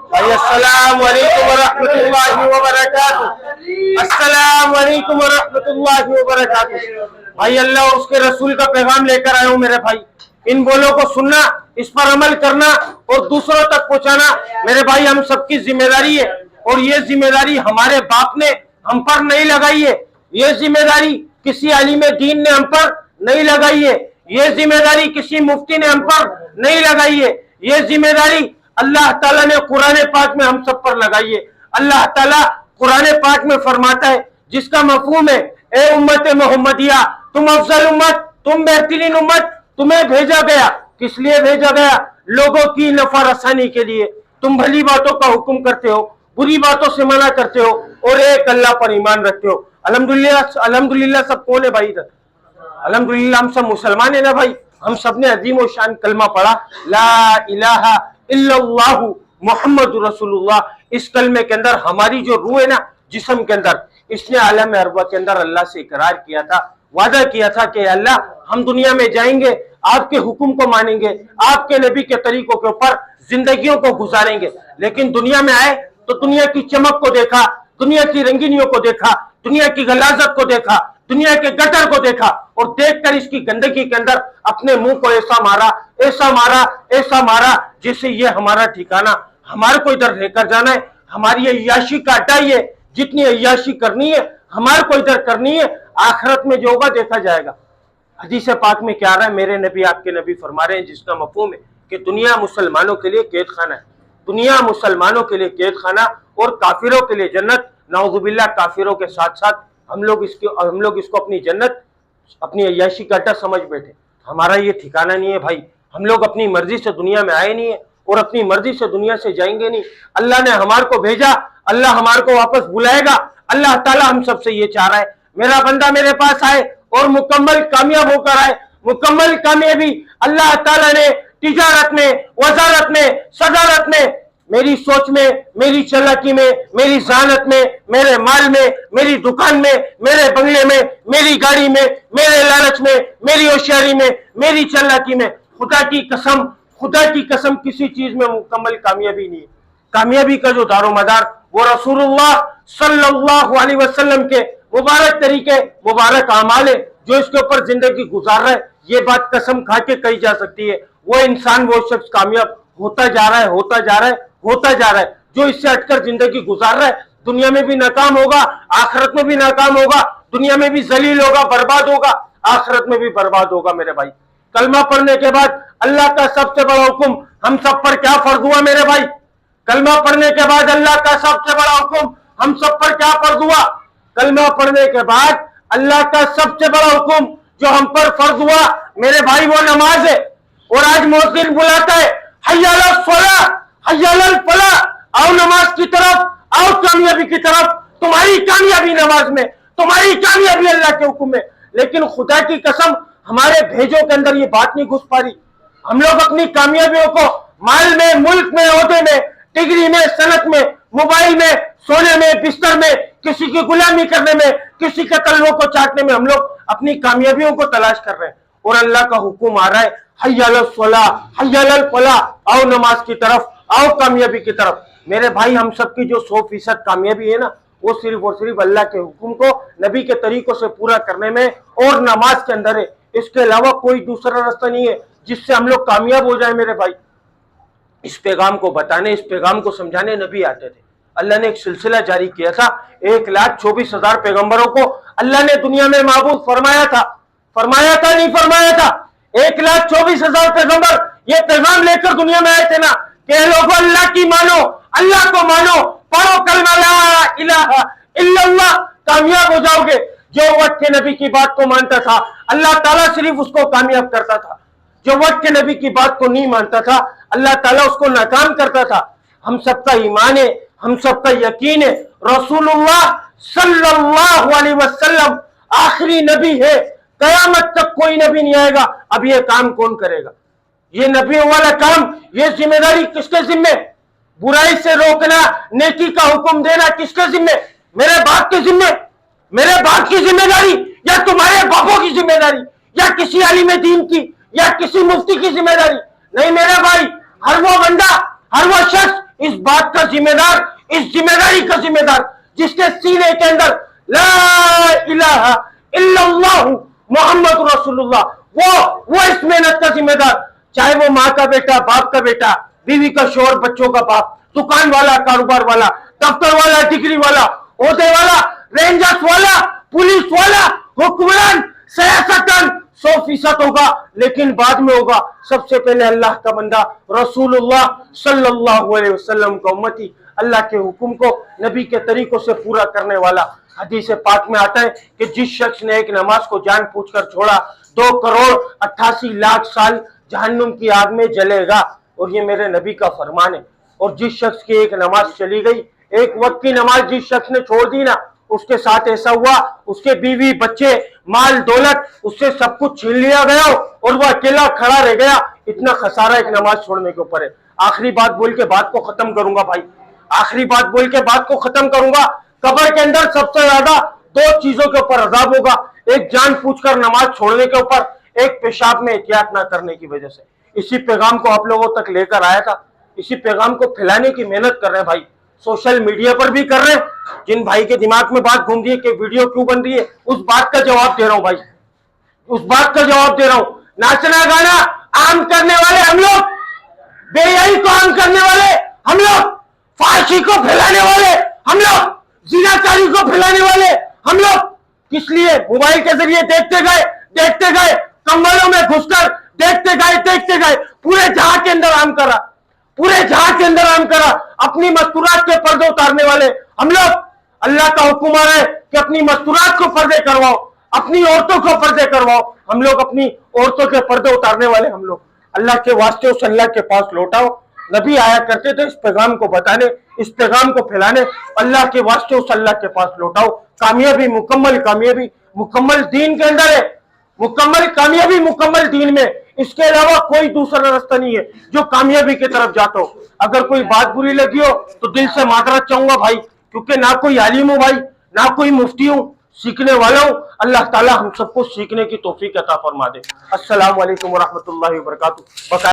بھائی السلام علیکم ورحمۃ اللہ وبرکاتہ. السلام علیکم ورحمۃ اللہ وبرکاتہ. بھائی اللہ اور اس کے رسول کا پیغام لے کر آیا ہوں میرے بھائی. ان بولوں کو سننا، اس پر عمل کرنا اور دوسروں تک پہنچانا میرے بھائی ہم سب کی ذمہ داری ہے. اور یہ ذمہ داری ہمارے باپ نے ہم پر نہیں لگائی ہے. یہ ذمہ داری کسی عالم دین نے ہم پر نہیں لگائی ہے. یہ ذمہ داری کسی مفتی نے ہم پر نہیں لگائی ہے. یہ ذمہ داری اللہ تعالیٰ نے قرآن پاک میں ہم سب پر لگائی ہے. اللہ تعالیٰ قرآن پاک میں فرماتا ہے جس کا مفہوم ہے اے امت محمدیہ تم افضل امت، تم بہترین امت، تمہیں بھیجا گیا. کس لیے بھیجا گیا؟ لوگوں کی نفع رسانی کے لیے. تم بھلی باتوں کا حکم کرتے ہو، بری باتوں سے منع کرتے ہو اور ایک اللہ پر ایمان رکھتے ہو. الحمدللہ سب کون ہے بھائی ادھر؟ الحمدللہ ہم سب مسلمان ہیں نا بھائی. ہم سب نے عظیم و شان کلمہ پڑھا لا الہ الا اللہ محمد رسول اللہ. اس کلمے کے اندر ہماری جو روح ہے نا جسم کے اندر، اس نے عالم ارواح کے اندر اللہ سے اقرار کیا تھا، وعدہ کیا تھا کہ اللہ ہم دنیا میں جائیں گے، آپ کے حکم کو مانیں گے، آپ کے نبی کے طریقوں کے اوپر زندگیوں کو گزاریں گے. لیکن دنیا میں آئے تو دنیا کی چمک کو دیکھا، دنیا کی رنگینیوں کو دیکھا، دنیا کی غلاظت کو دیکھا، دنیا کے گٹر کو دیکھا اور دیکھ کر اس کی گندگی کے اندر اپنے منہ کو ایسا مارا ایسا مارا ایسا مارا جیسے یہ ہمارا ٹھکانہ، ہمارے کو ادھر لے کر جانا ہے، ہماری عیاشی کا اڈا ہی ہے. جتنی عیاشی کرنی ہے ہمارے کو ادھر کرنی ہے، آخرت میں جو ہوگا دیکھا جائے گا. حدیث پاک میں کیا رہا ہے؟ میرے نبی آپ کے نبی فرما رہے ہیں جس کا مفہوم ہے کہ دنیا مسلمانوں کے لیے قید خانہ ہے. دنیا مسلمانوں کے لیے قید خانہ اور کافروں کے لیے جنت. نعوذ باللہ کافروں کے ساتھ ساتھ ہم لوگ اس کو اپنی جنت، اپنی عیاشی کا اڈا سمجھ بیٹھے. ہمارا یہ ٹھکانہ نہیں ہے بھائی. ہم لوگ اپنی مرضی سے دنیا میں آئے نہیں ہیں اور اپنی مرضی سے دنیا سے جائیں گے نہیں. اللہ نے ہمارے کو بھیجا، اللہ ہمارے کو واپس بلائے گا. اللہ تعالیٰ ہم سب سے یہ چاہ رہا ہے میرا بندہ میرے پاس آئے اور مکمل کامیاب ہو کر آئے. مکمل کامیابی اللہ تعالیٰ نے تجارت میں، وزارت میں، صدارت میں، میری سوچ میں، میری چلاکی میں، میری ذہانت میں، میرے مال میں، میری دکان میں، میرے بنگلے میں، میری گاڑی میں، میرے لالچ میں، میری ہوشیاری میں، میری چلاکی میں، خدا کی قسم کسی چیز میں مکمل کامیابی نہیں ہے. کامیابی کا جو دار و مدار وہ رسول اللہ صلی اللہ علیہ وسلم کے مبارک طریقے، مبارک اعمال ہے جو اس کے اوپر زندگی گزار رہا ہے. یہ بات قسم کھا کے کہی جا سکتی ہے وہ انسان، وہ شخص کامیاب ہوتا جا رہا ہے، ہوتا جا رہا ہے، ہوتا جا رہا ہے. جو اس سے ہٹ کر زندگی گزار رہا ہے دنیا میں بھی ناکام ہوگا، آخرت میں بھی ناکام ہوگا. دنیا میں بھی ذلیل ہوگا، برباد ہوگا، آخرت میں بھی برباد ہوگا میرے بھائی. کلمہ پڑھنے کے بعد اللہ کا سب سے بڑا حکم ہم سب پر کیا فرض ہوا میرے بھائی؟ کلمہ پڑھنے کے بعد اللہ کا سب سے بڑا حکم ہم سب پر کیا فرض ہوا؟ کلمہ پڑھنے کے بعد اللہ کا سب سے بڑا حکم جو ہم پر فرض ہوا میرے بھائی وہ نماز ہے. اور آج مؤذن بلاتا ہے حی علی الصلاۃ، حی علی الفلاح، آؤ نماز کی طرف، آؤ کامیابی کی طرف. تمہاری کامیابی نماز میں، تمہاری کامیابی اللہ کے حکم میں. لیکن خدا کی قسم ہمارے بھیجوں کے اندر یہ بات نہیں گھس پا رہی. ہم لوگ اپنی کامیابیوں کو مال میں، ملک میں، عہدے میں، ڈگری میں، صنعت میں، موبائل میں، سونے میں، بستر میں، کسی کی غلامی کرنے میں، کسی کے تلووں کو چاٹنے میں ہم لوگ اپنی کامیابیوں کو تلاش کر رہے ہیں. اور اللہ کا حکم آ رہا ہے حی علی الصلاۃ، حی علی الفلاح، آؤ نماز کی طرف، آؤ کامیابی کی طرف. میرے بھائی ہم سب کی جو 100% کامیابی ہے نا وہ صرف اور صرف اللہ کے حکم کو نبی کے طریقوں سے پورا کرنے میں اور نماز کے اندر ہے. اس کے علاوہ کوئی دوسرا راستہ نہیں ہے جس سے ہم لوگ کامیاب ہو جائیں میرے بھائی. اس پیغام کو بتانے، اس پیغام کو سمجھانے نبی آتے تھے. اللہ نے ایک سلسلہ جاری کیا تھا. 1,24,000 پیغمبروں کو اللہ نے دنیا میں معبود فرمایا تھا. فرمایا تھا نہیں فرمایا تھا؟ 1,24,000 پیغمبر یہ پیغام لے کر دنیا میں آئے تھے نا کہ لوگوں اللہ کی مانو، اللہ کو مانو، پڑھو کلمہ لا الہ الا اللہ، کامیاب ہو جاؤ گے. جو وقت کے نبی کی بات کو مانتا تھا اللہ تعالیٰ صرف اس کو کامیاب کرتا تھا. جو وقت کے نبی کی بات کو نہیں مانتا تھا اللہ تعالیٰ اس کو ناکام کرتا تھا. ہم سب کا ایمان ہے، ہم سب کا یقین ہے رسول اللہ صلی اللہ علیہ وسلم آخری نبی ہے. قیامت تک کوئی نبی نہیں آئے گا. اب یہ کام کون کرے گا؟ یہ نبیوں والا کام, یہ ذمہ داری کس کے ذمے؟ برائی سے روکنا, نیکی کا حکم دینا کس کے ذمے؟ میرے باپ کے ذمے, میرے باپ کی ذمہ داری, یا تمہارے باپوں کی ذمہ داری, یا کسی عالم دین کی, یا کسی مفتی کی ذمہ داری؟ نہیں میرے بھائی, ہر وہ بندہ, ہر وہ شخص اس بات کا ذمہ دار, اس ذمہ داری کا ذمہ دار جس کے سینے کے اندر لا الہ الا اللہ محمد رسول اللہ, وہ اس محنت کا ذمہ دار, چاہے وہ ماں کا بیٹا, باپ کا بیٹا, بیوی کا شوہر, بچوں کا باپ, دکان والا, کاروبار والا, دفتر والا, ڈگری والا, عہدے والا, رینجرز والا, پولیس والا, حکمران, سیاستدان, 100% ہوگا, لیکن بعد میں ہوگا سب سے پہلے اللہ کا بندہ, رسول اللہ صلی اللہ علیہ وسلم کا امتی, اللہ کے حکم کو نبی کے طریقوں سے پورا کرنے والا. حدیث پاک میں آتا ہے کہ جس شخص نے ایک نماز کو جان پوچھ کر چھوڑا 2,88,00,000 سال جہنم کی آگ میں جلے گا, اور یہ میرے نبی کا فرمان ہے. اور جس شخص کی ایک نماز چلی گئی, ایک وقت کی نماز جس شخص نے چھوڑ دی نا, اس کے ساتھ ایسا ہوا اس کے بیوی, بچے, مال, دولت, اس سے سب کچھ چھین لیا گیا اور وہ اکیلا کھڑا رہ گیا. اتنا خسارہ ایک نماز چھوڑنے کے اوپر ہے. آخری بات بول کے بات کو ختم کروں گا بھائی, آخری بات بول کے بات کو ختم کروں گا. قبر کے اندر سب سے زیادہ 2 چیزوں کے اوپر عذاب ہوگا, ایک جان پوچھ کر نماز چھوڑنے کے اوپر, ایک پیشاب میں احتیاط نہ کرنے کی وجہ سے. اسی پیغام کو آپ لوگوں تک لے کر آیا تھا, اسی پیغام کو پھیلانے کی محنت کر رہے ہیں بھائی, سوشل میڈیا پر بھی کر رہے ہیں. جن بھائی کے دماغ میں بات گھوم رہی ہے کہ ویڈیو کیوں بن رہی ہے, اس بات کا جواب دے رہا ہوں بھائی, اس بات کا جواب دے رہا ہوں. ناچنا گانا عام کرنے والے ہم لوگ, بے حیائی کو عام کرنے والے ہم لوگ, فحاشی کو پھیلانے والے ہم لوگ, زناکاری کو پھیلانے والے ہم لوگ. کس لیے؟ موبائل کے ذریعے دیکھتے گئے, کمبلوں میں گھس کر دیکھتے گئے, پورے جہاں کے اندر عام کرا, پورے جہاں کے اندر عام کرا. اپنی مستورات کے پردے اتارنے والے ہم لوگ. اللہ کا حکم آ رہا ہے کہ اپنی مستورات کو پردے کرواؤ, اپنی عورتوں کو پردے کرواؤ. ہم لوگ اپنی عورتوں کے پردے اتارنے والے ہم لوگ. اللہ کے واسطے اس اللہ کے پاس لوٹاؤ. نبی آیا کرتے تھے اس پیغام کو بتانے, اس پیغام کو پھیلانے. اللہ کے واسطے اس اللہ کے پاس لوٹاؤ. کامیابی, مکمل کامیابی, مکمل دین کے اندر ہے, مکمل کامیابی مکمل دین میں. اس کے علاوہ کوئی دوسرا راستہ نہیں ہے جو کامیابی کی طرف جاتا ہو. اگر کوئی بات بری لگی ہو تو دل سے معذرت چاہوں گا بھائی, کیونکہ نہ کوئی عالم ہوں بھائی, نہ کوئی مفتی ہوں, سیکھنے والا ہوں. اللہ تعالی ہم سب کو سیکھنے کی توفیق عطا فرما دے. السلام علیکم ورحمۃ اللہ وبرکاتہ.